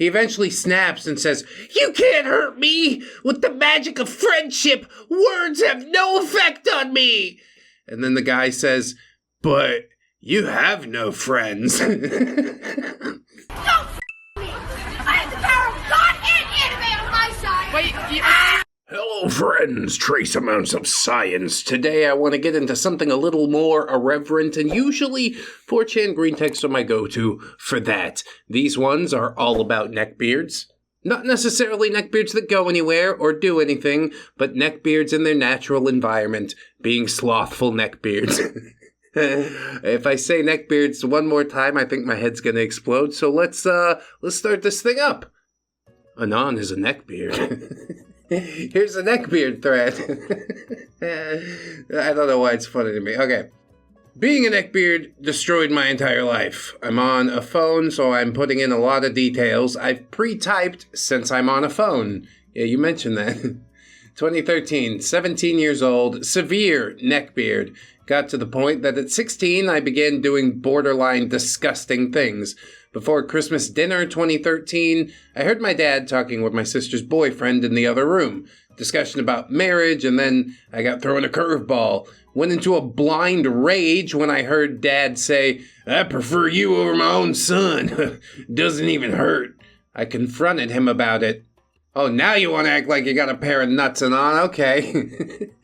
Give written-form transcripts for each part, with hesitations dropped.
He eventually snaps and says, "You can't hurt me! With the magic of friendship, words have no effect on me!" And then the guy says, "But you have no friends." Don't me! I have the power of God and anime on my side! Wait, Hello friends, trace amounts of science. Today I want to get into something a little more irreverent, and usually 4chan greentexts are my go-to for that. These ones are all about neckbeards. Not necessarily neckbeards that go anywhere or do anything, but neckbeards in their natural environment, being slothful neckbeards. If I say neckbeards one more time, I think my head's gonna explode, so let's start this thing up. Anon is a neckbeard. Here's a neckbeard thread. I don't know why it's funny to me. Okay. Being a neckbeard destroyed my entire life. I'm on a phone, so I'm putting in a lot of details. I've pre-typed since I'm on a phone. Yeah, you mentioned that. 2013, 17 years old, severe neckbeard. Got to the point that at 16, I began doing borderline disgusting things. Before Christmas dinner 2013, I heard my dad talking with my sister's boyfriend in the other room. Discussion about marriage, and then I got thrown a curveball. Went into a blind rage when I heard Dad say, "I prefer you over my own son. Doesn't even hurt." I confronted him about it. "Oh, now you want to act like you got a pair of nuts and on? Okay."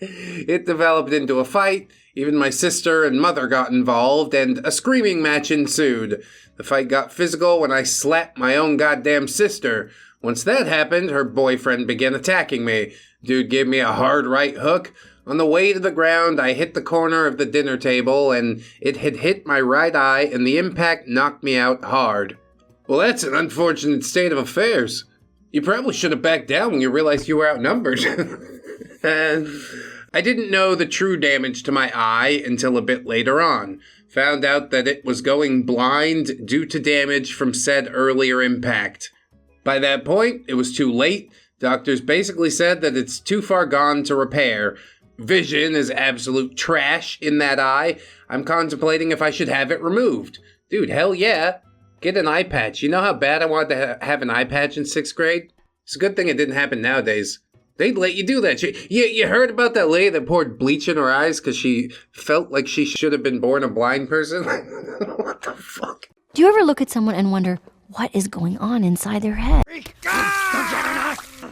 It developed into a fight. Even my sister and mother got involved, and a screaming match ensued. The fight got physical when I slapped my own goddamn sister. Once that happened, her boyfriend began attacking me. Dude gave me a hard right hook. On the way to the ground, I hit the corner of the dinner table, and it had hit my right eye, and the impact knocked me out hard. Well, that's an unfortunate state of affairs. You probably should have backed down when you realized you were outnumbered. I didn't know the true damage to my eye until a bit later on. Found out that it was going blind due to damage from said earlier impact. By that point, it was too late. Doctors basically said that it's too far gone to repair. Vision is absolute trash in that eye. I'm contemplating if I should have it removed. Dude, hell yeah. Get an eye patch. You know how bad I wanted to have an eye patch in 6th grade? It's a good thing it didn't happen nowadays. They'd let you do that shit. You heard about that lady that poured bleach in her eyes because she felt like she should have been born a blind person? What the fuck? Do you ever look at someone and wonder what is going on inside their head?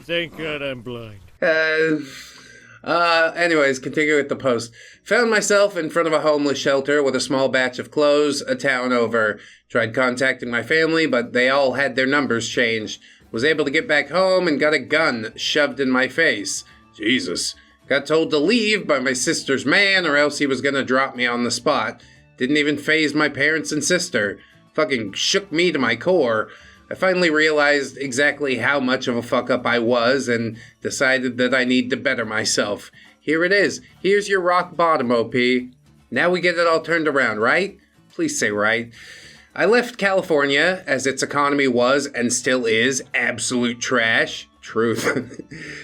Thank God I'm blind. Anyways, continue with the post. Found myself in front of a homeless shelter with a small batch of clothes a town over. Tried contacting my family, but they all had their numbers changed. Was able to get back home and got a gun shoved in my face. Jesus. Got told to leave by my sister's man or else he was gonna drop me on the spot. Didn't even faze my parents and sister. Fucking shook me to my core. I finally realized exactly how much of a fuck-up I was and decided that I need to better myself. Here it is. Here's your rock bottom, OP. Now we get it all turned around, right? Please say right. I left California, as its economy was and still is absolute trash. Truth.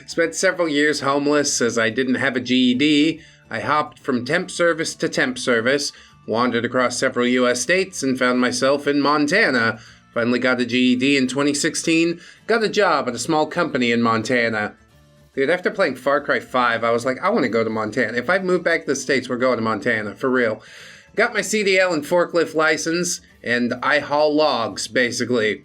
Spent several years homeless as I didn't have a GED. I hopped from temp service to temp service, wandered across several US states, and found myself in Montana. Finally got a GED in 2016, got a job at a small company in Montana. Dude, after playing Far Cry 5, I was like, I want to go to Montana. If I move back to the States, we're going to Montana, for real. Got my CDL and forklift license, and I haul logs, basically.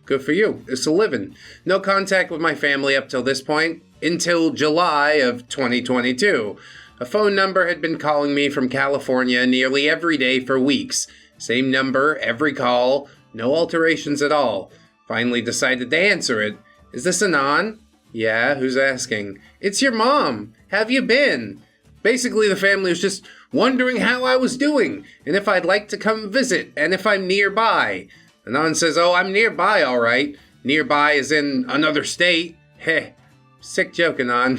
Good for you. It's a living. No contact with my family up till this point, until July of 2022. A phone number had been calling me from California nearly every day for weeks. Same number, every call, no alterations at all. Finally decided to answer it. Is this Anon? Yeah, who's asking? It's your mom. Have you been? Basically, the family was just wondering how I was doing, and if I'd like to come visit, and if I'm nearby. Anon says, oh, I'm nearby, all right. Nearby is in another state. Heh. Sick joke, Anon.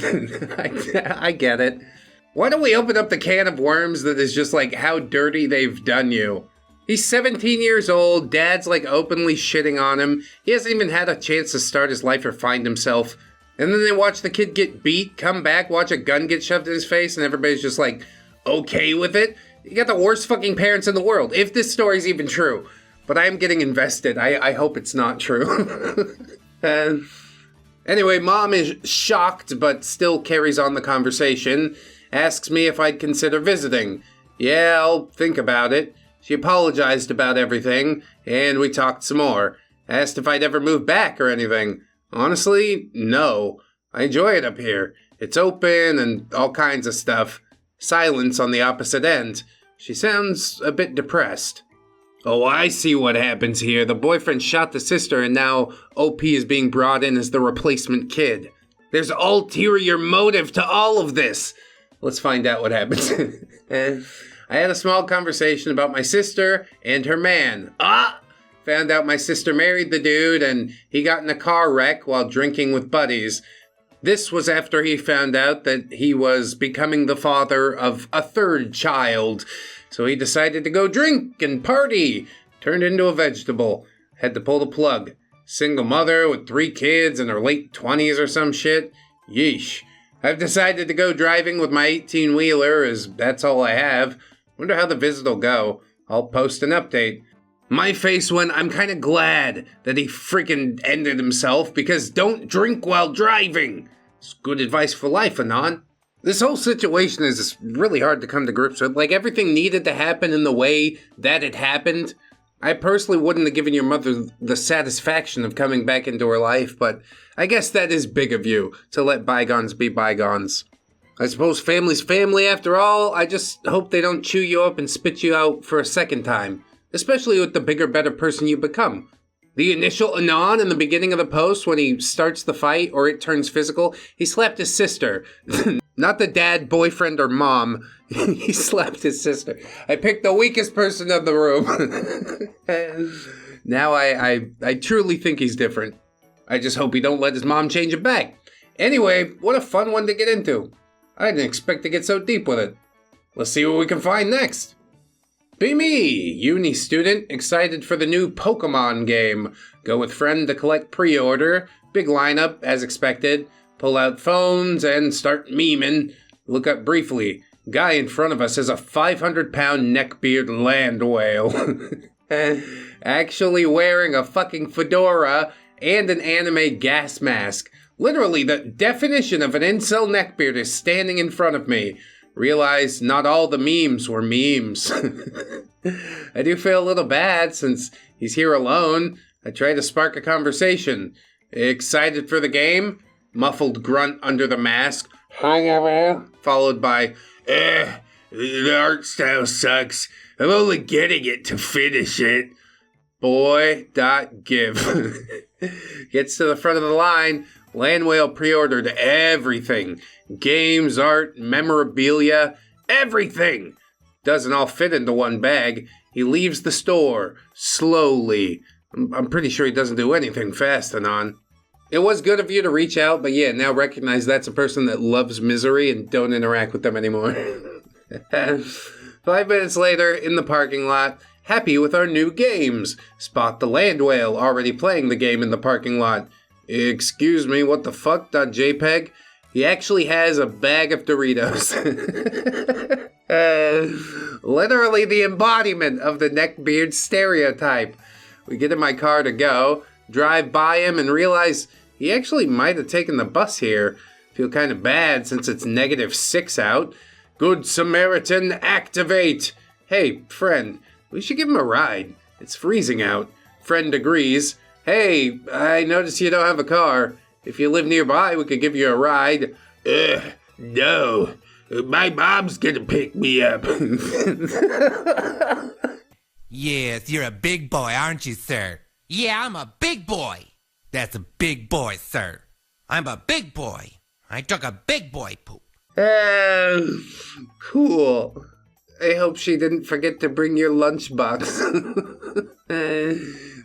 I get it. Why don't we open up the can of worms that is just like how dirty they've done you? He's 17 years old, dad's like openly shitting on him. He hasn't even had a chance to start his life or find himself. And then they watch the kid get beat, come back, watch a gun get shoved in his face, and everybody's just like, okay with it? You got the worst fucking parents in the world, if this story's even true. but I am getting invested. I hope it's not true. Anyway, Mom is shocked but still carries on the conversation. Asks me if I'd consider visiting. Yeah, I'll think about it. She apologized about everything, and we talked some more. Asked if I'd ever move back or anything. Honestly, no. I enjoy it up here. It's open and all kinds of stuff. Silence on the opposite end. She sounds a bit depressed. Oh, I see what happens here. The boyfriend shot the sister and now OP is being brought in as the replacement kid. There's ulterior motive to all of this. Let's find out what happens. I had a small conversation about my sister and her man. Found out my sister married the dude and he got in a car wreck while drinking with buddies. This was after he found out that he was becoming the father of a third child. So he decided to go drink and party. Turned into a vegetable. Had to pull the plug. Single mother with 3 kids in her late 20s or some shit. Yeesh. I've decided to go driving with my 18-wheeler as that's all I have. Wonder how the visit'll go. I'll post an update. My face when I'm kind of glad that he freaking ended himself because don't drink while driving. It's good advice for life, Anon. This whole situation is really hard to come to grips with. Like, everything needed to happen in the way that it happened. I personally wouldn't have given your mother the satisfaction of coming back into her life, but I guess that is big of you, to let bygones be bygones. I suppose family's family after all. I just hope they don't chew you up and spit you out for a second time. Especially with the bigger, better person you become. The initial Anon in the beginning of the post when he starts the fight or it turns physical, he slapped his sister. Not the dad, boyfriend, or mom. He slapped his sister. I picked the weakest person in the room. And now I truly think he's different. I just hope he don't let his mom change it back. Anyway, what a fun one to get into. I didn't expect to get so deep with it. Let's see what we can find next. Be me, uni student, excited for the new Pokemon game. Go with friend to collect pre-order. Big lineup, as expected. Pull out phones and start memeing. Look up briefly. Guy in front of us is a 500-pound neckbeard land whale. Actually wearing a fucking fedora and an anime gas mask. Literally, the definition of an incel neckbeard is standing in front of me. Realize not all the memes were memes. I do feel a little bad since he's here alone. I try to spark a conversation. Excited for the game? Muffled grunt under the mask. Followed by, the art style sucks. I'm only getting it to finish it. Boy.give. Gets to the front of the line. Land whale pre-ordered everything. Games, art, memorabilia, everything. Doesn't all fit into one bag. He leaves the store, slowly. I'm pretty sure he doesn't do anything fast, Anon. It was good of you to reach out, but yeah, now recognize that's a person that loves misery and don't interact with them anymore. 5 minutes later, in the parking lot, happy with our new games. Spot the land whale already playing the game in the parking lot. Excuse me, what the fuck? .jpeg? He actually has a bag of Doritos. Literally the embodiment of the neckbeard stereotype. We get in my car to go, drive by him, and realize he actually might have taken the bus here. Feel kind of bad since it's -6 out. Good Samaritan, activate! Hey, friend, we should give him a ride. It's freezing out. Friend agrees. Hey, I noticed you don't have a car. If you live nearby, we could give you a ride. No. My mom's gonna pick me up. Yes, you're a big boy, aren't you, sir? Yeah, I'm a big boy. That's a big boy, sir. I'm a big boy. I took a big boy poop. Cool. I hope she didn't forget to bring your lunchbox.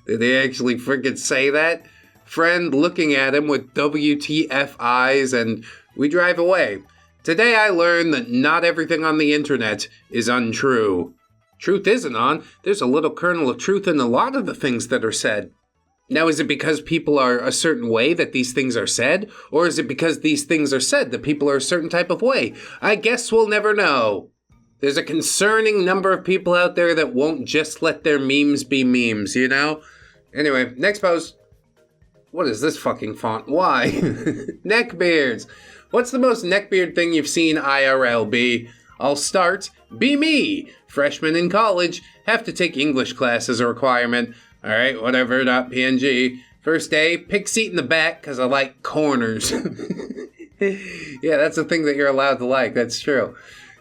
Did they actually freaking say that? Friend looking at him with WTF eyes, and we drive away. Today I learned that not everything on the internet is untrue. Truth isn't on. There's a little kernel of truth in a lot of the things that are said. Now, is it because people are a certain way that these things are said? Or is it because these things are said that people are a certain type of way? I guess we'll never know. There's a concerning number of people out there that won't just let their memes be memes, you know? Anyway, next post. What is this fucking font? Why? Neckbeards. What's the most neckbeard thing you've seen IRL, B? I'll start. Be me. Freshman in college. Have to take English class as a requirement. Alright, whatever, .png. First day, pick seat in the back because I like corners. Yeah, that's a thing that you're allowed to like. That's true.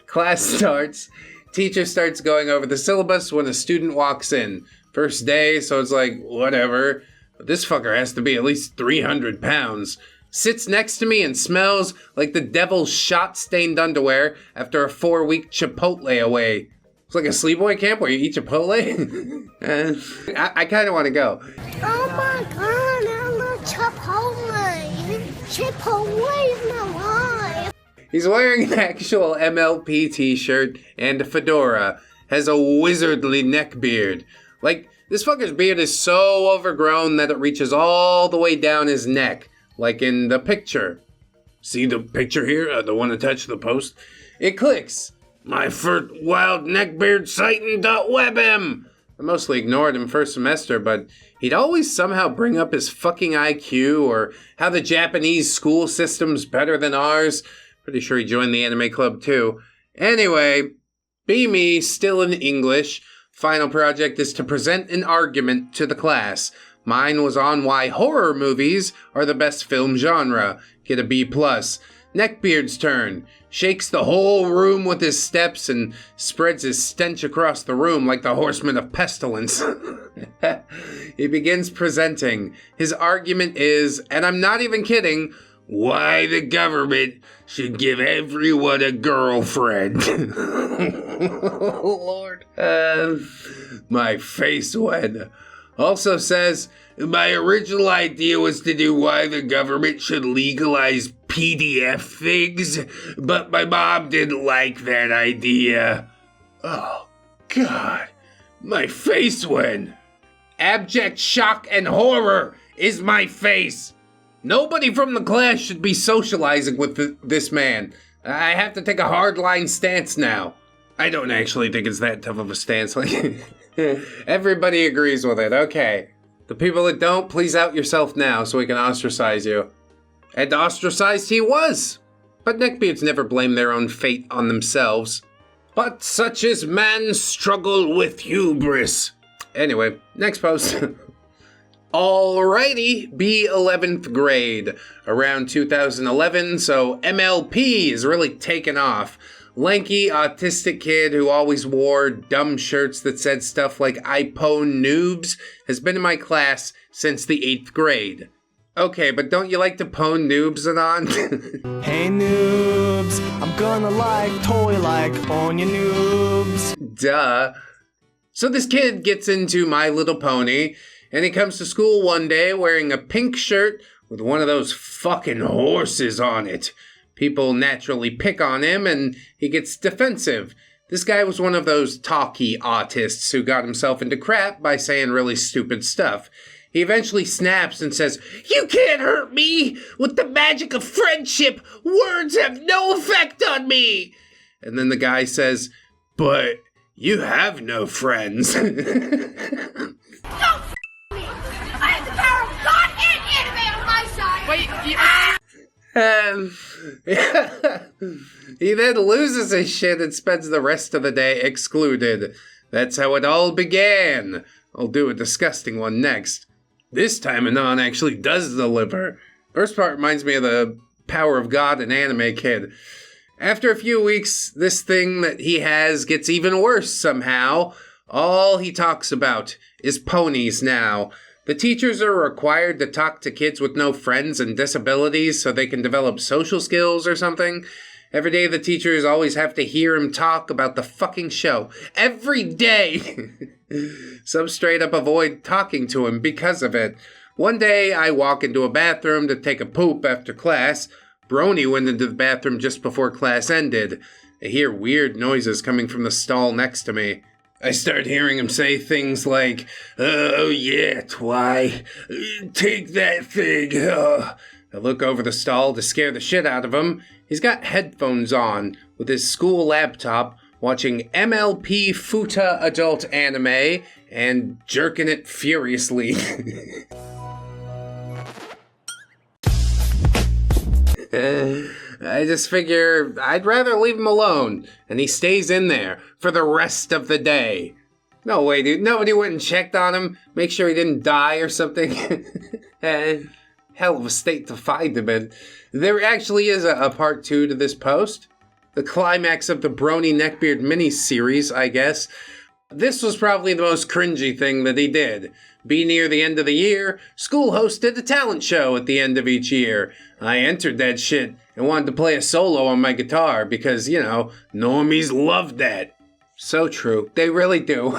Class starts. Teacher starts going over the syllabus when a student walks in. First day, so it's like, whatever. But this fucker has to be at least 300 pounds. Sits next to me and smells like the devil's shot-stained underwear after a 4-week Chipotle away. It's like a sleepaway camp where you eat Chipotle. I kind of want to go. Oh my god, I love Chipotle. Chipotle is my life. He's wearing an actual MLP t-shirt and a fedora. Has a wizardly neck beard. Like, this fucker's beard is so overgrown that it reaches all the way down his neck. Like in the picture. See the picture here? The one attached to the post? It clicks. My first wild neckbeard sighting.webm. I mostly ignored him first semester, but he'd always somehow bring up his fucking IQ or how the Japanese school system's better than ours. Pretty sure he joined the anime club too. Anyway, be me, still in English. Final project is to present an argument to the class. Mine was on why horror movies are the best film genre. Get a B+. Neckbeard's turn. Shakes the whole room with his steps and spreads his stench across the room like the horseman of pestilence. He begins presenting. His argument is, and I'm not even kidding, why the government should give everyone a girlfriend. Lord. My face went. Also says, my original idea was to do why the government should legalize PDF things, but my mom didn't like that idea. Oh, God. My face went. Abject shock and horror is my face. Nobody from the class should be socializing with this man. I have to take a hardline stance now. I don't actually think it's that tough of a stance. Everybody agrees with it. Okay. The people that don't, please out yourself now so we can ostracize you. And ostracized he was. But neckbeards never blame their own fate on themselves. But such is man's struggle with hubris. Anyway, next post. Alrighty, be 11th grade. Around 2011, so MLP is really taken off. Lanky, autistic kid who always wore dumb shirts that said stuff like I pwn noobs has been in my class since the 8th grade. Okay, but don't you like to pwn noobs, Anon? Hey noobs, I'm gonna toy on you noobs. Duh. So this kid gets into My Little Pony, and he comes to school one day wearing a pink shirt with one of those fucking horses on it. People naturally pick on him, and he gets defensive. This guy was one of those talky autists who got himself into crap by saying really stupid stuff. He eventually snaps and says, "You can't hurt me! With the magic of friendship, words have no effect on me!" And then the guy says, "But you have no friends." Don't f*** me! I have the power of God and anime on my side! Wait, He then loses his shit and spends the rest of the day excluded. That's how it all began. I'll do a disgusting one next. This time Anon actually does deliver. First part reminds me of the Power of God and Anime Kid. After a few weeks, this thing that he has gets even worse somehow. All he talks about is ponies now. The teachers are required to talk to kids with no friends and disabilities so they can develop social skills or something. Every day the teachers always have to hear him talk about the fucking show. Every day! Some straight up avoid talking to him because of it. One day I walk into a bathroom to take a poop after class. Brony went into the bathroom just before class ended. I hear weird noises coming from the stall next to me. I start hearing him say things like, "Oh yeah, Twy, take that thing." I look over the stall to scare the shit out of him. He's got headphones on with his school laptop watching MLP Futa adult anime and jerking it furiously. I just figure I'd rather leave him alone, and he stays in there for the rest of the day. No way, dude. Nobody went and checked on him, make sure he didn't die or something. Hell of a state to find him in. There actually is a part 2 to this post. The climax of the Brony Neckbeard mini-series, I guess. This was probably the most cringy thing that he did. Be near the end of the year, school hosted a talent show at the end of each year. I entered that shit and wanted to play a solo on my guitar because, you know, normies love that. So true. They really do.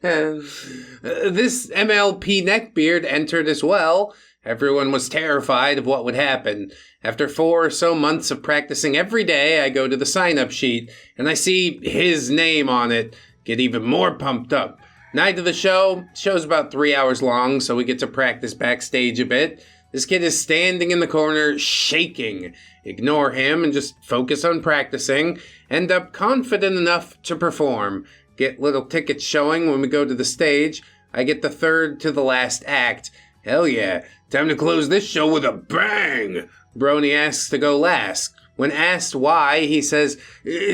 This MLP Neckbeard entered as well. Everyone was terrified of what would happen. After 4 or so months of practicing every day, I go to the sign-up sheet, and I see his name on it. Get even more pumped up. Night of the show's about 3 hours long, so we get to practice backstage a bit. This kid is standing in the corner, shaking. Ignore him and just focus on practicing. End up confident enough to perform. Get little tickets showing when we go to the stage. I get the third to the last act. Hell yeah, time to close this show with a bang! Brony asks to go last. When asked why, he says,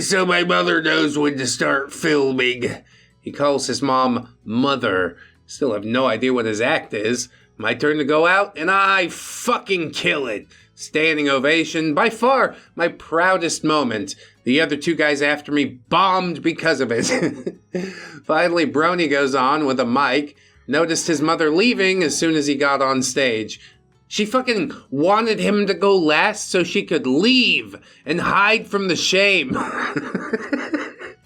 so my mother knows when to start filming. He calls his mom Mother. Still have no idea what his act is. My turn to go out, and I fucking kill it. Standing ovation, by far my proudest moment. The other 2 guys after me bombed because of it. Finally, Brony goes on with a mic. Noticed his mother leaving as soon as he got on stage. She fucking wanted him to go last so she could leave and hide from the shame.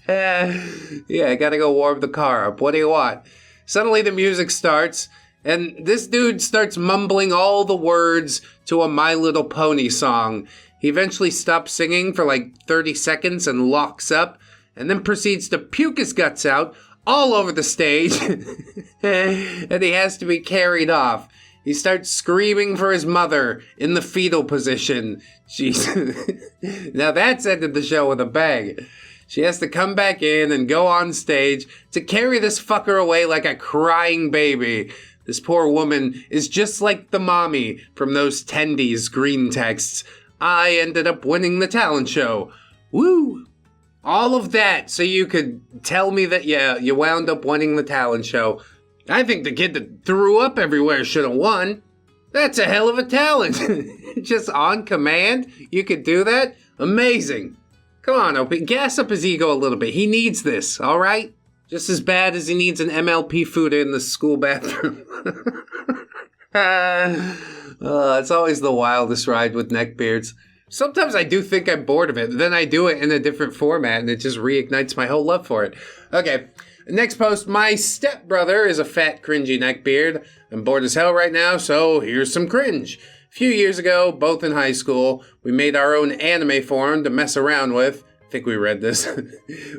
Yeah, I gotta go warm the car up. What do you want? Suddenly the music starts, and this dude starts mumbling all the words to a My Little Pony song. He eventually stops singing for like 30 seconds and locks up, and then proceeds to puke his guts out all over the stage, and he has to be carried off. He starts screaming for his mother in the fetal position. Now that's ended the show with a bang. She has to come back in and go on stage to carry this fucker away like a crying baby. This poor woman is just like the mommy from those Tendies greentexts. I ended up winning the talent show. Woo! All of that so you could tell me that, yeah, you wound up winning the talent show. I think the kid that threw up everywhere should have won. That's a hell of a talent. Just on command, you could do that? Amazing. Come on, Opie, gas up his ego a little bit. He needs this, all right? Just as bad as he needs an MLP food in the school bathroom. It's always the wildest ride with Neckbeards. Sometimes I do think I'm bored of it, then I do it in a different format, and it just reignites my whole love for it. Okay, next post. My stepbrother is a fat, cringy neckbeard. I'm bored as hell right now, so here's some cringe. A few years ago, both in high school, we made our own anime forum to mess around with. I think we read this.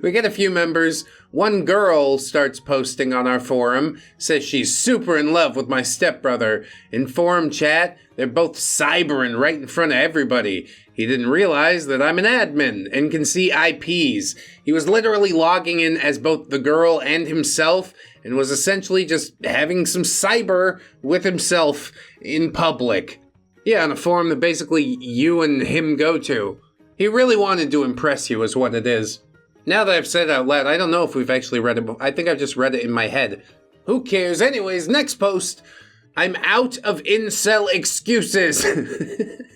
We get a few members. One girl starts posting on our forum, says she's super in love with my stepbrother. In forum chat, they're both cybering right in front of everybody. He didn't realize that I'm an admin and can see IPs. He was literally logging in as both the girl and himself and was essentially just having some cyber with himself in public. Yeah, on a forum that basically you and him go to. He really wanted to impress you is what it is. Now that I've said it out loud, I don't know if we've actually read it before. I think I've just read it in my head. Who cares? Anyways, next post. I'm out of incel excuses.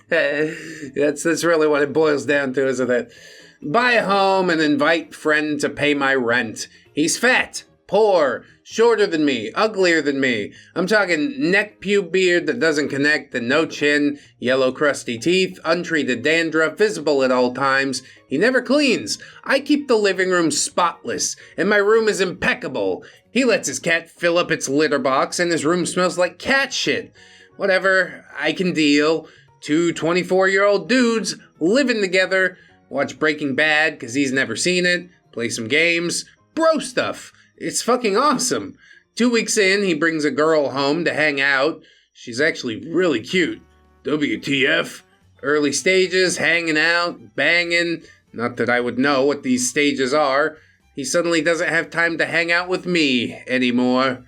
That's really what it boils down to, isn't it? Buy a home and invite friend to pay my rent. He's fat, poor, shorter than me, uglier than me. I'm talking neck pube beard that doesn't connect and no chin, yellow crusty teeth, untreated dandruff, visible at all times. He never cleans. I keep the living room spotless, and my room is impeccable. He lets his cat fill up its litter box, and his room smells like cat shit. Whatever, I can deal. 2 24-year-old dudes living together, watch Breaking Bad because he's never seen it, play some games, bro stuff. It's fucking awesome. 2 weeks in, he brings a girl home to hang out. She's actually really cute. WTF? Early stages, hanging out, banging. Not that I would know what these stages are. He suddenly doesn't have time to hang out with me anymore.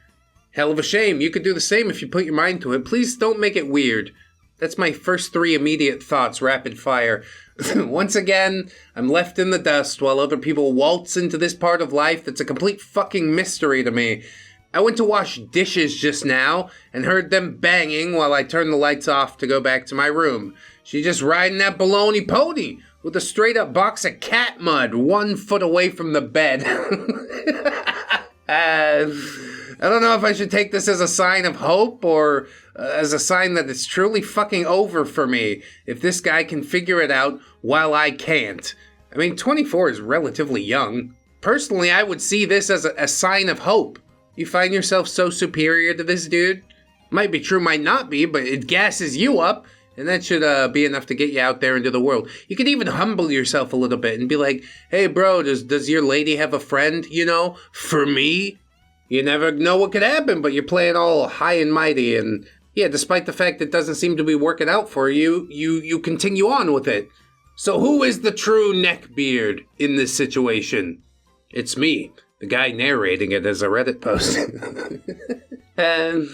Hell of a shame. You could do the same if you put your mind to it. Please don't make it weird. That's my first 3 immediate thoughts, rapid fire. Once again, I'm left in the dust while other people waltz into this part of life that's a complete fucking mystery to me. I went to wash dishes just now and heard them banging while I turned the lights off to go back to my room. She's just riding that baloney pony with a straight-up box of cat mud 1 foot away from the bed. I don't know if I should take this as a sign of hope or as a sign that it's truly fucking over for me if this guy can figure it out while I can't. I mean, 24 is relatively young. Personally, I would see this as a sign of hope. You find yourself so superior to this dude? Might be true, might not be, but it gasses you up, and that should be enough to get you out there into the world. You could even humble yourself a little bit and be like, hey bro, does your lady have a friend, for me? You never know what could happen, but you're playing all high and mighty, and yeah, despite the fact it doesn't seem to be working out for you, you continue on with it. So who is the true neckbeard in this situation? It's me, the guy narrating it as a Reddit post. And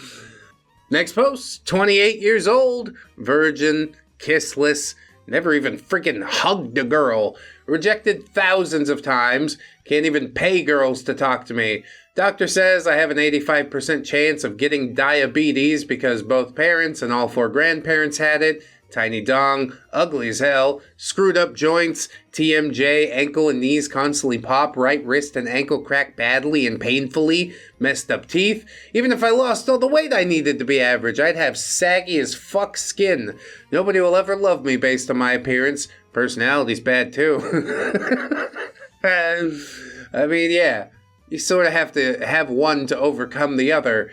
next post, 28 years old, virgin, kissless, never even freaking hugged a girl, rejected thousands of times, can't even pay girls to talk to me. Doctor says I have an 85% chance of getting diabetes because both parents and all 4 grandparents had it. Tiny dong, ugly as hell, screwed up joints, TMJ, ankle and knees constantly pop, right wrist and ankle crack badly and painfully, messed up teeth. Even if I lost all the weight I needed to be average, I'd have saggy as fuck skin. Nobody will ever love me based on my appearance. Personality's bad too. I mean, yeah. You sort of have to have one to overcome the other.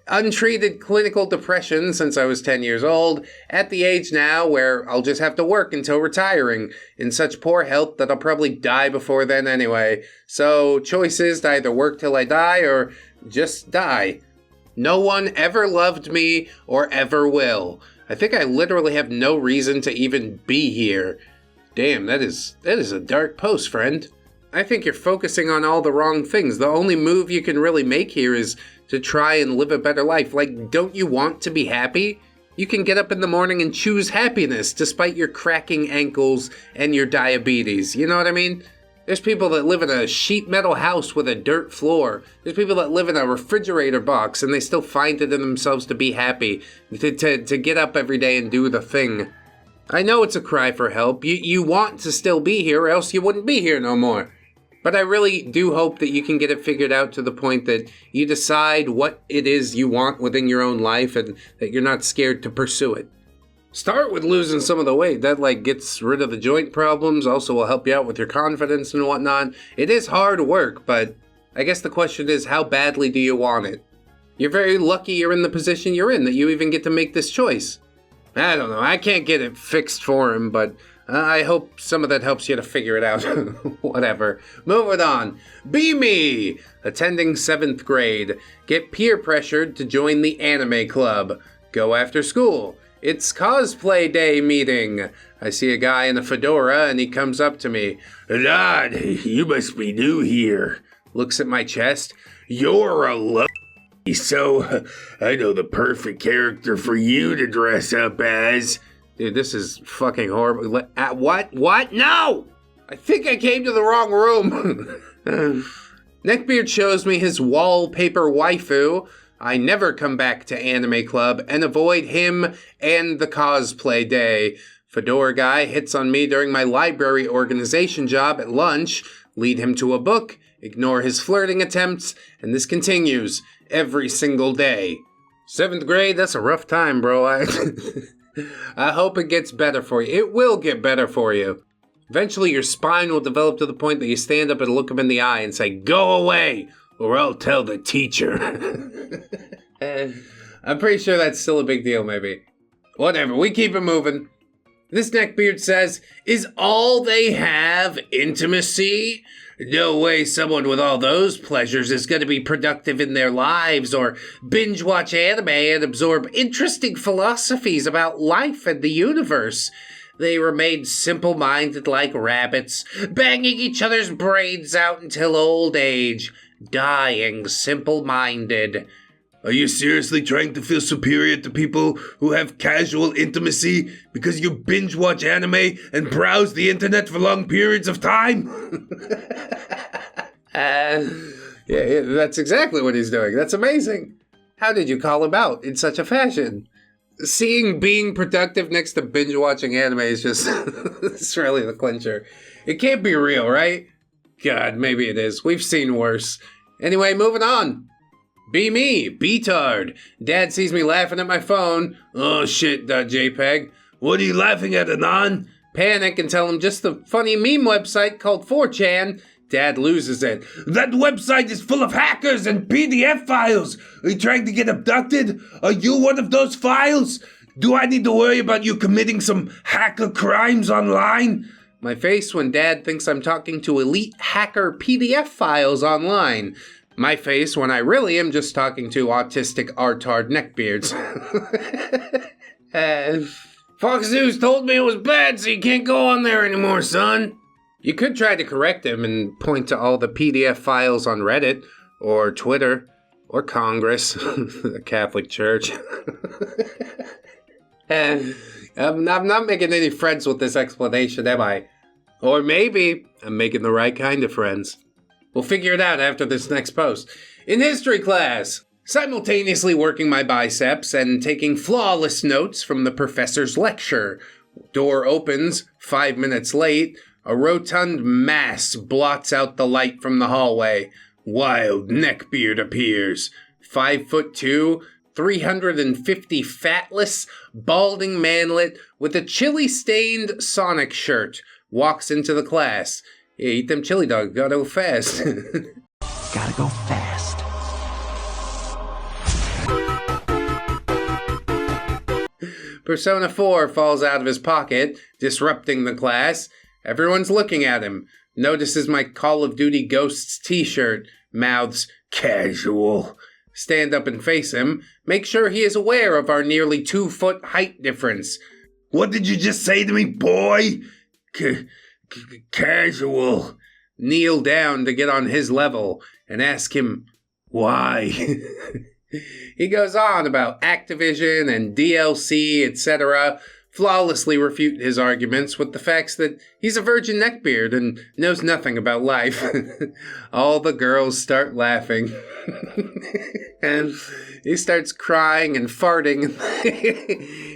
Untreated clinical depression since I was 10 years old, at the age now where I'll just have to work until retiring, in such poor health that I'll probably die before then anyway. So, choice is to either work till I die or just die. No one ever loved me or ever will. I think I literally have no reason to even be here. Damn, that is a dark post, friend. I think you're focusing on all the wrong things. The only move you can really make here is to try and live a better life. Like, don't you want to be happy? You can get up in the morning and choose happiness despite your cracking ankles and your diabetes. You know what I mean? There's people that live in a sheet metal house with a dirt floor. There's people that live in a refrigerator box and they still find it in themselves to be happy, to get up every day and do the thing. I know it's a cry for help. You want to still be here or else you wouldn't be here no more. But I really do hope that you can get it figured out to the point that you decide what it is you want within your own life and that you're not scared to pursue it. Start with losing some of the weight. That gets rid of the joint problems, also will help you out with your confidence and whatnot. It is hard work, but I guess the question is, how badly do you want it? You're very lucky you're in the position you're in, that you even get to make this choice. I don't know, I can't get it fixed for him, but I hope some of that helps you to figure it out. Whatever. Moving on. Be me! Attending 7th grade. Get peer pressured to join the anime club. Go after school. It's cosplay day meeting. I see a guy in a fedora and he comes up to me. Lad, you must be new here. Looks at my chest. You're a so I know the perfect character for you to dress up as. Dude, this is fucking horrible. What? No! I think I came to the wrong room. Neckbeard shows me his wallpaper waifu. I never come back to anime club and avoid him and the cosplay day. Fedora guy hits on me during my library organization job at lunch. Lead him to a book. Ignore his flirting attempts. And this continues every single day. 7th grade, that's a rough time, bro. I hope it gets better for you. It will get better for you. Eventually, your spine will develop to the point that you stand up and look him in the eye and say, "Go away, or I'll tell the teacher." I'm pretty sure that's still a big deal, maybe. Whatever, we keep it moving. This neckbeard says, is all they have intimacy? No way someone with all those pleasures is going to be productive in their lives or binge watch anime and absorb interesting philosophies about life and the universe. They remain simple-minded like rabbits, banging each other's brains out until old age, dying simple-minded. Are you seriously trying to feel superior to people who have casual intimacy because you binge watch anime and browse the internet for long periods of time? Yeah, that's exactly what he's doing. That's amazing. How did you call him out in such a fashion? Seeing being productive next to binge watching anime is just, it's really the clincher. It can't be real, right? God, maybe it is. We've seen worse. Anyway, moving on. Be me, Beatard. Dad sees me laughing at my phone. Oh shit, .jpg. What are you laughing at, Anon? Panic and tell him just the funny meme website called 4chan. Dad loses it. That website is full of hackers and PDF files. Are you trying to get abducted? Are you one of those files? Do I need to worry about you committing some hacker crimes online? My face when Dad thinks I'm talking to elite hacker PDF files online. My face when I really am just talking to autistic artard neckbeards. Fox News told me it was bad, so you can't go on there anymore, son. You could try to correct him and point to all the PDF files on Reddit, or Twitter, or Congress, the Catholic Church. I'm not making any friends with this explanation, am I? Or maybe I'm making the right kind of friends. We'll figure it out after this next post. In history class, simultaneously working my biceps and taking flawless notes from the professor's lecture. Door opens, 5 minutes late. A rotund mass blots out the light from the hallway. Wild Neckbeard appears. 5'2", 350 fatless, balding manlet with a chili-stained Sonic shirt. Walks into the class. Yeah, eat them chili dogs, gotta go fast. Gotta go fast. Persona 4 falls out of his pocket, disrupting the class. Everyone's looking at him. Notices my Call of Duty Ghosts t-shirt. Mouths, casual. Stand up and face him. Make sure he is aware of our nearly 2-foot height difference. What did you just say to me, boy? Casual. Kneel down to get on his level and ask him why. He goes on about Activision and DLC, etc., flawlessly refute his arguments with the facts that he's a virgin neckbeard and knows nothing about life. All the girls start laughing. And he starts crying and farting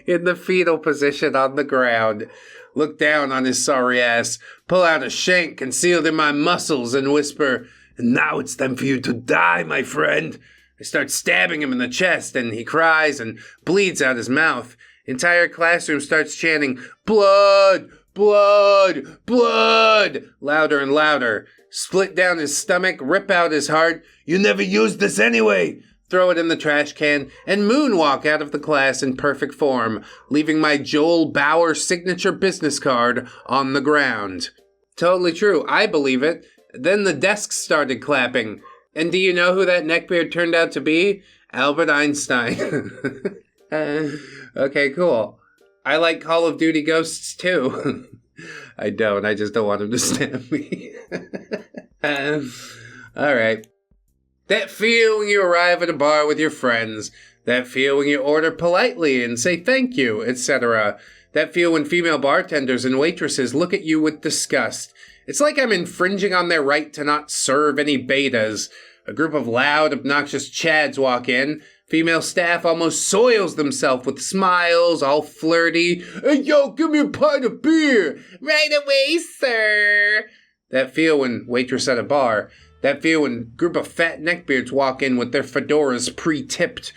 in the fetal position on the ground. Look down on his sorry ass, pull out a shank concealed in my muscles and whisper, "And now it's time for you to die, my friend." I start stabbing him in the chest and he cries and bleeds out his mouth. Entire classroom starts chanting, "Blood! Blood! Blood!" louder and louder. Split down his stomach, rip out his heart. "You never used this anyway!" Throw it in the trash can, and moonwalk out of the class in perfect form, leaving my Joel Bauer signature business card on the ground. Totally true. I believe it. Then the desks started clapping. And do you know who that neckbeard turned out to be? Albert Einstein. Okay, cool. I like Call of Duty Ghosts too. I don't. I just don't want him to stab me. Alright. That feel when you arrive at a bar with your friends. That feel when you order politely and say thank you, etc. That feel when female bartenders and waitresses look at you with disgust. It's like I'm infringing on their right to not serve any betas. A group of loud, obnoxious chads walk in. Female staff almost soils themselves with smiles, all flirty. "Hey, yo, give me a pint of beer." "Right away, sir." That feel when waitress at a bar. That feel when group of fat neckbeards walk in with their fedoras pre-tipped.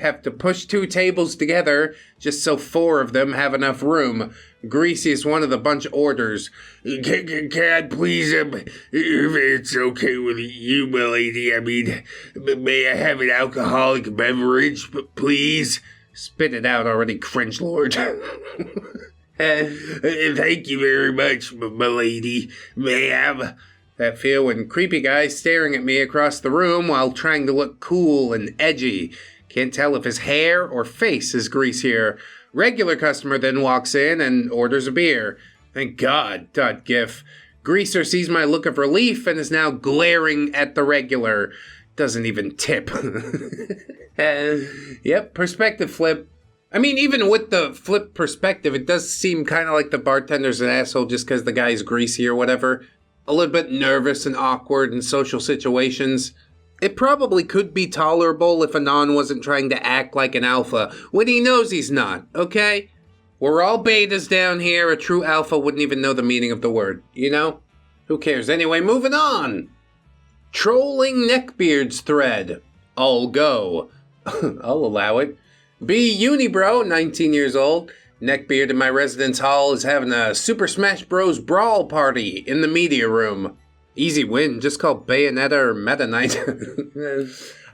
Have to push 2 tables together just so 4 of them have enough room. Greasiest one of the bunch orders. Can I please, if it's okay with you, milady, I mean, may I have an alcoholic beverage, please? Spit it out already, cringe lord. Thank you very much, milady. May I have That feel when creepy guy's staring at me across the room while trying to look cool and edgy. Can't tell if his hair or face is greasier. Regular customer then walks in and orders a beer. Thank God, thought Gif. Greaser sees my look of relief and is now glaring at the regular. Doesn't even tip. Yep, perspective flip. I mean, even with the flip perspective, it does seem kind of like the bartender's an asshole just because the guy's greasy or whatever. A little bit nervous and awkward in social situations. It probably could be tolerable if Anon wasn't trying to act like an alpha when he knows he's not, okay? We're all betas down here. A true alpha wouldn't even know the meaning of the word, you know? Who cares? Anyway, moving on. Trolling Neckbeards thread. I'll go. I'll allow it. B Unibro, 19 years old. Neckbeard in my residence hall is having a Super Smash Bros. Brawl party in the media room. Easy win, just call Bayonetta or Meta Knight.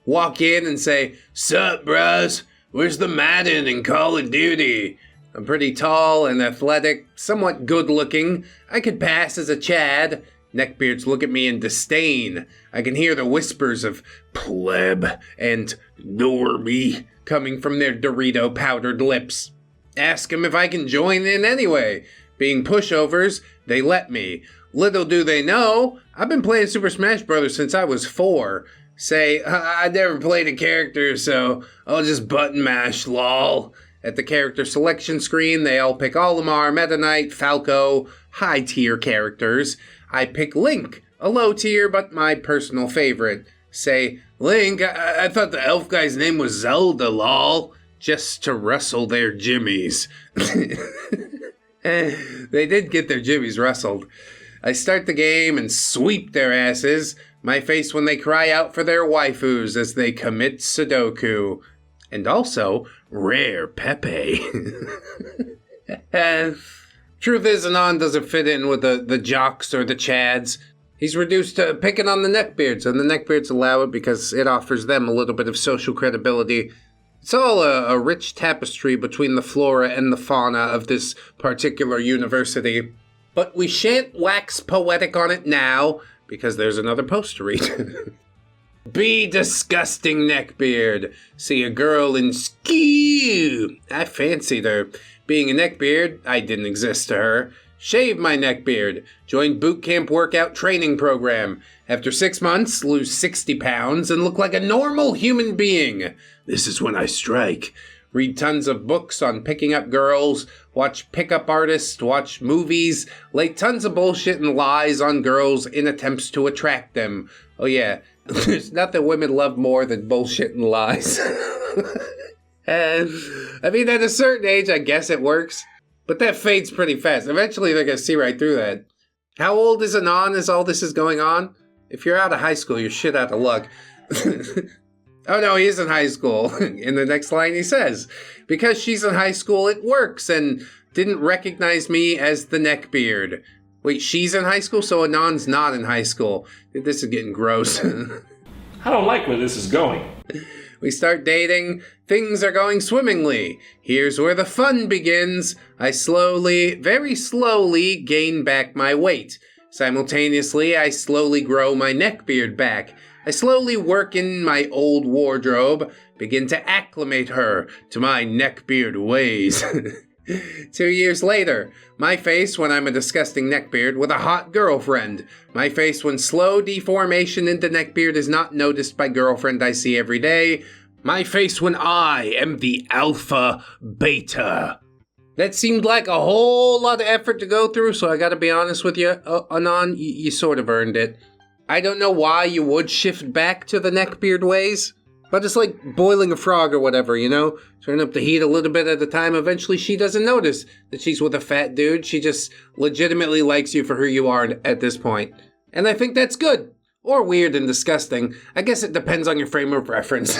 Walk in and say, "Sup, bros? Where's the Madden and Call of Duty?" I'm pretty tall and athletic, somewhat good-looking. I could pass as a Chad. Neckbeards look at me in disdain. I can hear the whispers of pleb and normie coming from their Dorito-powdered lips. Ask them if I can join in anyway. Being pushovers, they let me. Little do they know, I've been playing Super Smash Bros. Since I was 4. Say, I never played a character, so I'll just button mash, lol. At the character selection screen, they all pick Olimar, Meta Knight, Falco, high-tier characters. I pick Link, a low-tier but my personal favorite. Say, Link, I thought the elf guy's name was Zelda, lol. Just to rustle their jimmies. They did get their jimmies rustled. I start the game and sweep their asses. My face when they cry out for their waifus as they commit Sudoku. And also, rare Pepe. Truth is, Anon doesn't fit in with the jocks or the chads. He's reduced to picking on the Neckbeards, and the Neckbeards allow it because it offers them a little bit of social credibility. It's all a rich tapestry between the flora and the fauna of this particular university. But we shan't wax poetic on it now, because there's another post to read. Be disgusting Neckbeard. See a girl in skew. I fancied her. Being a Neckbeard, I didn't exist to her. Shave my neckbeard. Join boot camp workout training program. After 6 months, lose 60 pounds and look like a normal human being. This is when I strike. Read tons of books on picking up girls, watch pickup artists, watch movies, lay tons of bullshit and lies on girls in attempts to attract them. Oh yeah, there's nothing women love more than bullshit and lies. And, I mean, at a certain age, I guess it works. But that fades pretty fast. Eventually, they're going to see right through that. How old is Anon as all this is going on? If you're out of high school, you're shit out of luck. Oh no, he is in high school. In the next line he says, because she's in high school, it works, and didn't recognize me as the Neckbeard. Wait, she's in high school, so Anon's not in high school. This is getting gross. I don't like where this is going. We start dating. Things are going swimmingly. Here's where the fun begins. I slowly, very slowly, gain back my weight. Simultaneously, I slowly grow my neckbeard back. I slowly work in my old wardrobe, begin to acclimate her to my neckbeard ways. 2 years later, my face when I'm a disgusting neckbeard with a hot girlfriend. My face when slow deformation into neckbeard is not noticed by girlfriend I see every day. My face when I am the alpha beta. That seemed like a whole lot of effort to go through, so I gotta be honest with you, Anon, you sort of earned it. I don't know why you would shift back to the neckbeard ways, but it's like boiling a frog or whatever, you know? Turn up the heat a little bit at a time. Eventually she doesn't notice that she's with a fat dude. She just legitimately likes you for who you are at this point. And I think that's good. Or weird and disgusting. I guess it depends on your frame of reference.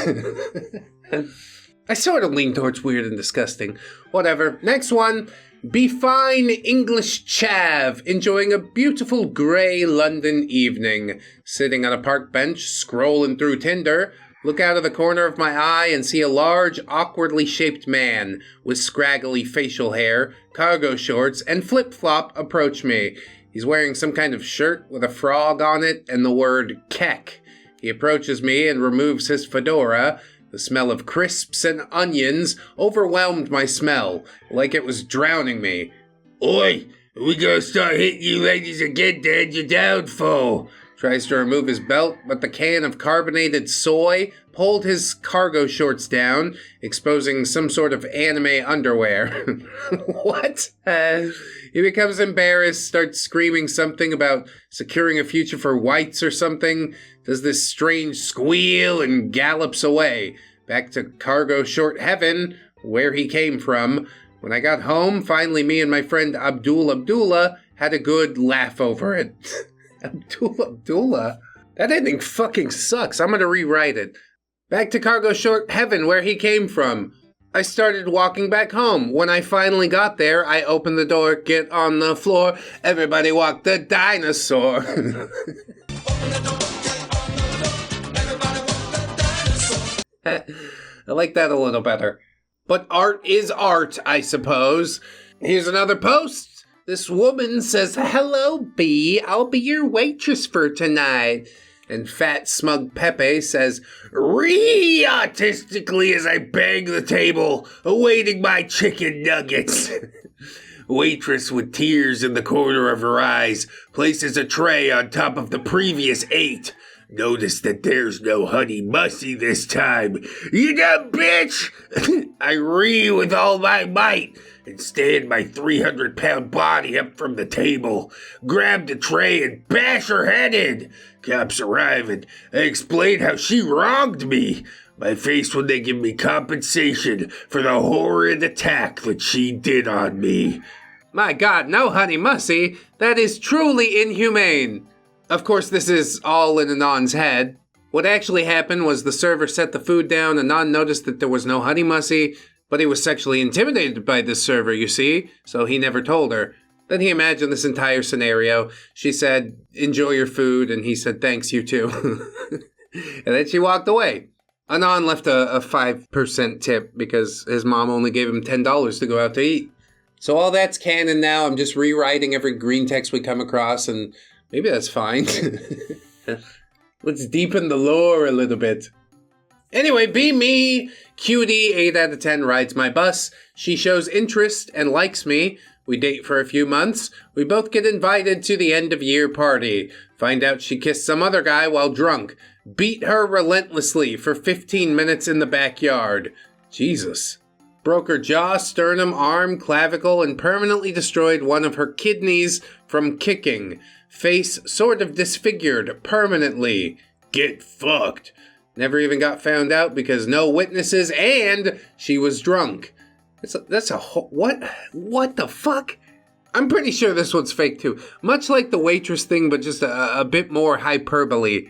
I sort of lean towards weird and disgusting. Whatever. Next one. Be fine English chav, enjoying a beautiful grey London evening. Sitting on a park bench, scrolling through Tinder. Look out of the corner of my eye and see a large, awkwardly shaped man with scraggly facial hair, cargo shorts, and flip-flop approach me. He's wearing some kind of shirt with a frog on it and the word kek. He approaches me and removes his fedora. The smell of crisps and onions overwhelmed my smell, like it was drowning me. Oi, we gonna start hitting you ladies again, Dad, you're down full. Tries to remove his belt, but the can of carbonated soy pulled his cargo shorts down, exposing some sort of anime underwear. What? He becomes embarrassed, starts screaming something about securing a future for whites or something, does this strange squeal and gallops away, back to cargo short heaven, where he came from. When I got home, finally me and my friend Abdullah had a good laugh over it. Abdullah? That ending fucking sucks. I'm gonna rewrite it. Back to cargo short heaven, where he came from. I started walking back home. When I finally got there, I opened the door, get on the floor, everybody walk the dinosaur. I like that a little better. But art is art, I suppose. Here's another post. This woman says, "Hello, B. I'll be your waitress for tonight." And fat, smug Pepe says, "Autistically as I bang the table, awaiting my chicken nuggets." Waitress with tears in the corner of her eyes places a tray on top of the previous 8. Notice that there's no honey mussy this time. You dumb bitch! I ree with all my might and stand my 300-pound body up from the table, grab the tray and bash her head in. Cops arrive and I explain how she wronged me. My face when they give me compensation for the horrid attack that she did on me. My God, no honey mussy. That is truly inhumane. Of course, this is all in Anon's head. What actually happened was the server set the food down. Anon noticed that there was no honey mussy, but he was sexually intimidated by this server, you see, so he never told her. Then he imagined this entire scenario. She said, "Enjoy your food," and he said, "Thanks, you too." And then she walked away. Anon left a 5% tip because his mom only gave him $10 to go out to eat. So all that's canon now. I'm just rewriting every green text we come across, and maybe that's fine. Let's deepen the lore a little bit. Anyway, be me. Cutie, 8 out of 10, rides my bus. She shows interest and likes me. We date for a few months. We both get invited to the end of year party. Find out she kissed some other guy while drunk. Beat her relentlessly for 15 minutes in the backyard. Jesus. Broke her jaw, sternum, arm, clavicle, and permanently destroyed one of her kidneys from kicking. Face sort of disfigured permanently. Get fucked. Never even got found out because no witnesses and she was drunk. What the fuck? I'm pretty sure this one's fake too. Much like the waitress thing, but just a bit more hyperbole.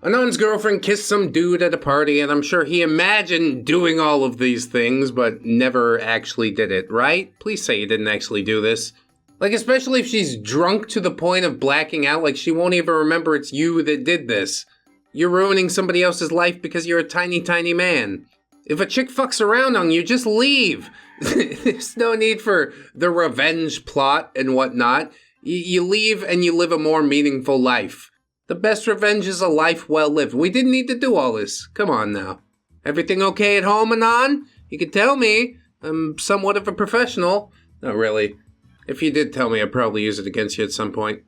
Anon's girlfriend kissed some dude at a party, and I'm sure he imagined doing all of these things, but never actually did it, right? Please say you didn't actually do this. Like, especially if she's drunk to the point of blacking out, like she won't even remember it's you that did this. You're ruining somebody else's life because you're a tiny, tiny man. If a chick fucks around on you, just leave. There's no need for the revenge plot and whatnot. You leave and you live a more meaningful life. The best revenge is a life well lived. We didn't need to do all this. Come on now. Everything okay at home, Anon? You can tell me. I'm somewhat of a professional. Not really. If you did tell me, I'd probably use it against you at some point.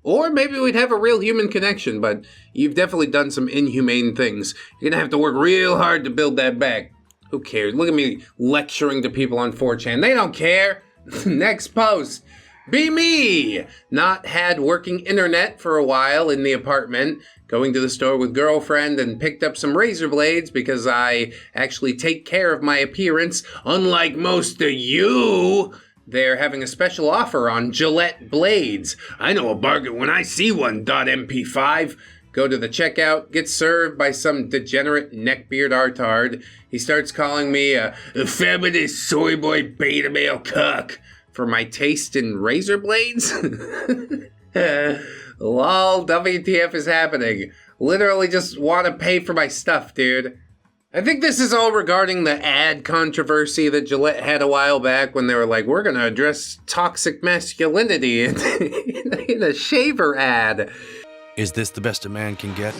Or maybe we'd have a real human connection, but you've definitely done some inhumane things. You're gonna have to work real hard to build that back. Who cares? Look at me lecturing to people on 4chan. They don't care. Next post. Be me! Not had working internet for a while in the apartment. Going to the store with girlfriend and picked up some razor blades because I actually take care of my appearance, unlike most of you. They're having a special offer on Gillette blades. I know a bargain when I see one, .mp5. Go to the checkout, get served by some degenerate neckbeard artard. He starts calling me a feminist soy boy beta male cuck for my taste in razor blades. Lol, WTF is happening. Literally just want to pay for my stuff, dude. I think this is all regarding the ad controversy that Gillette had a while back when they were like, we're going to address toxic masculinity in a shaver ad. Is this the best a man can get?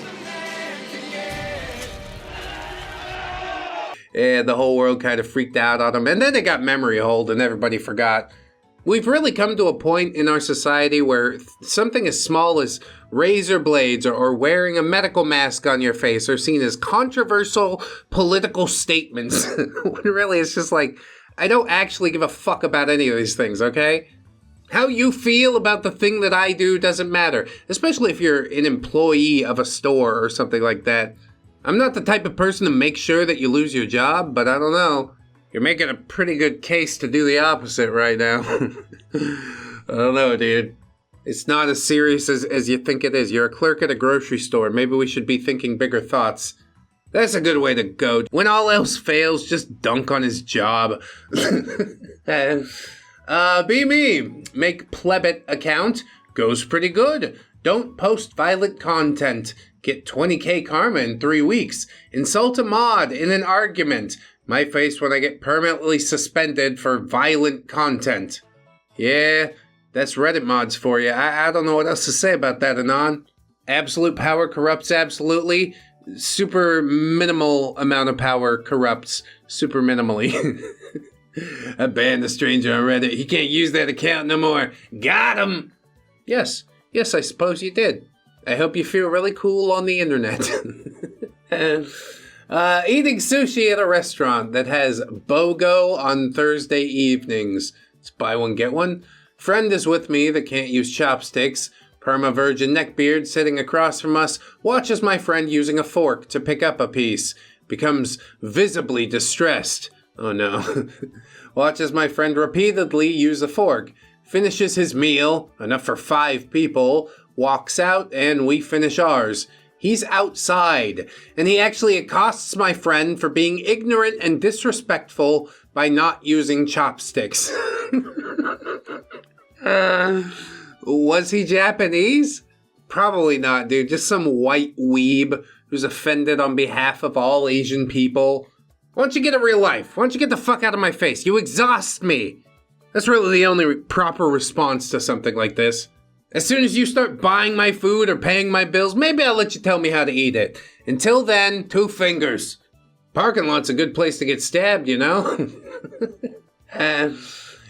And the whole world kind of freaked out on them. And then it got memory hold and everybody forgot. We've really come to a point in our society where something as small as razor blades or wearing a medical mask on your face are seen as controversial political statements. When really it's just like, I don't actually give a fuck about any of these things, okay? How you feel about the thing that I do doesn't matter, especially if you're an employee of a store or something like that. I'm not the type of person to make sure that you lose your job, but I don't know. You're making a pretty good case to do the opposite right now. I don't know, dude. It's not as serious as you think it is. You're a clerk at a grocery store. Maybe we should be thinking bigger thoughts. That's a good way to go. When all else fails, just dunk on his job. Be me. Make plebit account. Goes pretty good. Don't post violent content. Get 20k karma in 3 weeks. Insult a mod in an argument. My face when I get permanently suspended for violent content. Yeah, that's Reddit mods for you. I don't know what else to say about that, Anon. Absolute power corrupts absolutely. Super minimal amount of power corrupts super minimally. I banned the stranger on Reddit. He can't use that account no more. Got him! Yes, I suppose you did. I hope you feel really cool on the internet. Eating sushi at a restaurant that has BOGO on Thursday evenings. It's buy one, get one. Friend is with me that can't use chopsticks. Perma-virgin neckbeard sitting across from us watches my friend using a fork to pick up a piece. Becomes visibly distressed. Oh no. Watches my friend repeatedly use a fork. Finishes his meal, enough for 5 people. Walks out and we finish ours. He's outside, and he actually accosts my friend for being ignorant and disrespectful by not using chopsticks. Was he Japanese? Probably not, dude. Just some white weeb who's offended on behalf of all Asian people. Why don't you get a real life? Why don't you get the fuck out of my face? You exhaust me. That's really the only proper response to something like this. As soon as you start buying my food or paying my bills, maybe I'll let you tell me how to eat it. Until then, 2 fingers. Parking lot's a good place to get stabbed, you know?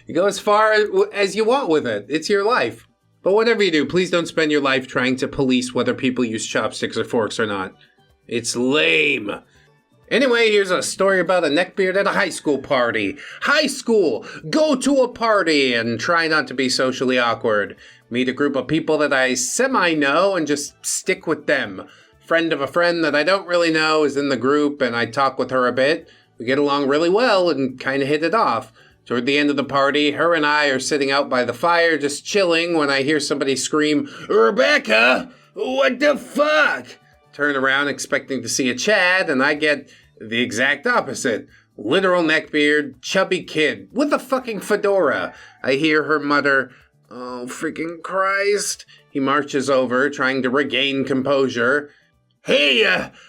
You go as far as you want with it. It's your life. But whatever you do, please don't spend your life trying to police whether people use chopsticks or forks or not. It's lame. Anyway, here's a story about a neckbeard at a high school party. High school! Go to a party and try not to be socially awkward. Meet a group of people that I semi-know and just stick with them. Friend of a friend that I don't really know is in the group and I talk with her a bit. We get along really well and kind of hit it off. Toward the end of the party, her and I are sitting out by the fire just chilling when I hear somebody scream, "Rebecca! What the fuck?" Turn around expecting to see a Chad, and I get the exact opposite. Literal neckbeard, chubby kid, with a fucking fedora. I hear her mutter, "Oh, freaking Christ." He marches over, trying to regain composure. Hey,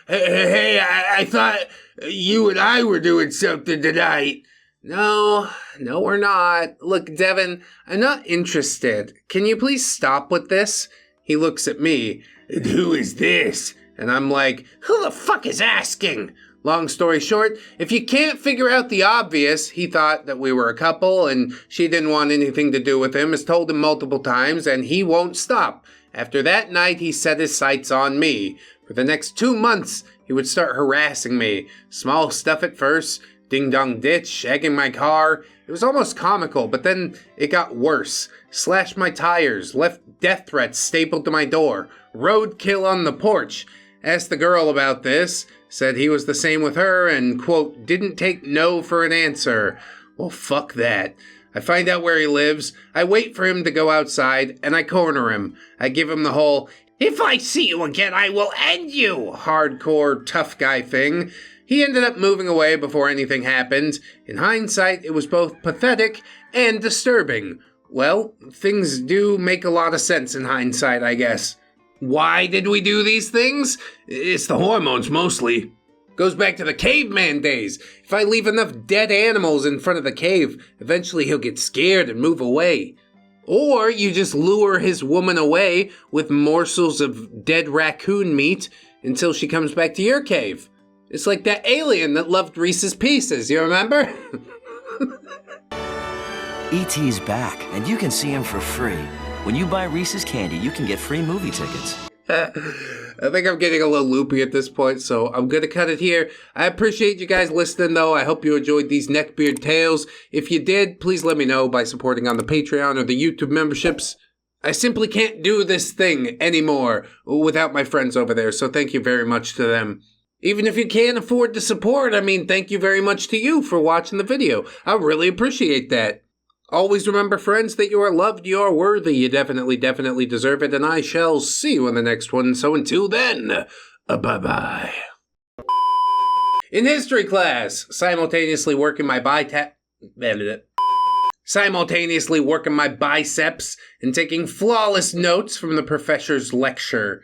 I thought you and I were doing something tonight. No, we're not. Look, Devin, I'm not interested. Can you please stop with this? He looks at me. Who is this? And I'm like, who the fuck is asking? Long story short, if you can't figure out the obvious, he thought that we were a couple and she didn't want anything to do with him, has told him multiple times, and he won't stop. After that night, he set his sights on me. For the next 2 months, he would start harassing me. Small stuff at first, ding-dong ditch, egging my car. It was almost comical, but then it got worse. Slashed my tires, left death threats stapled to my door, roadkill on the porch. Asked the girl about this, said he was the same with her, and, quote, didn't take no for an answer. Well, fuck that. I find out where he lives, I wait for him to go outside, and I corner him. I give him the whole, if I see you again, I will end you, hardcore tough guy thing. He ended up moving away before anything happened. In hindsight, it was both pathetic and disturbing. Well, things do make a lot of sense in hindsight, I guess. Why did we do these things? It's the hormones, mostly. Goes back to the caveman days. If I leave enough dead animals in front of the cave, eventually he'll get scared and move away. Or you just lure his woman away with morsels of dead raccoon meat until she comes back to your cave. It's like that alien that loved Reese's Pieces, you remember? E.T.'s back, and you can see him for free. When you buy Reese's candy, you can get free movie tickets. I think I'm getting a little loopy at this point, so I'm going to cut it here. I appreciate you guys listening, though. I hope you enjoyed these Neckbeard tales. If you did, please let me know by supporting on the Patreon or the YouTube memberships. I simply can't do this thing anymore without my friends over there, so thank you very much to them. Even if you can't afford to support, thank you very much to you for watching the video. I really appreciate that. Always remember, friends, that you are loved, you are worthy, you definitely deserve it, and I shall see you in the next one. So until then, bye-bye. In history class, simultaneously working my biceps and taking flawless notes from the professor's lecture.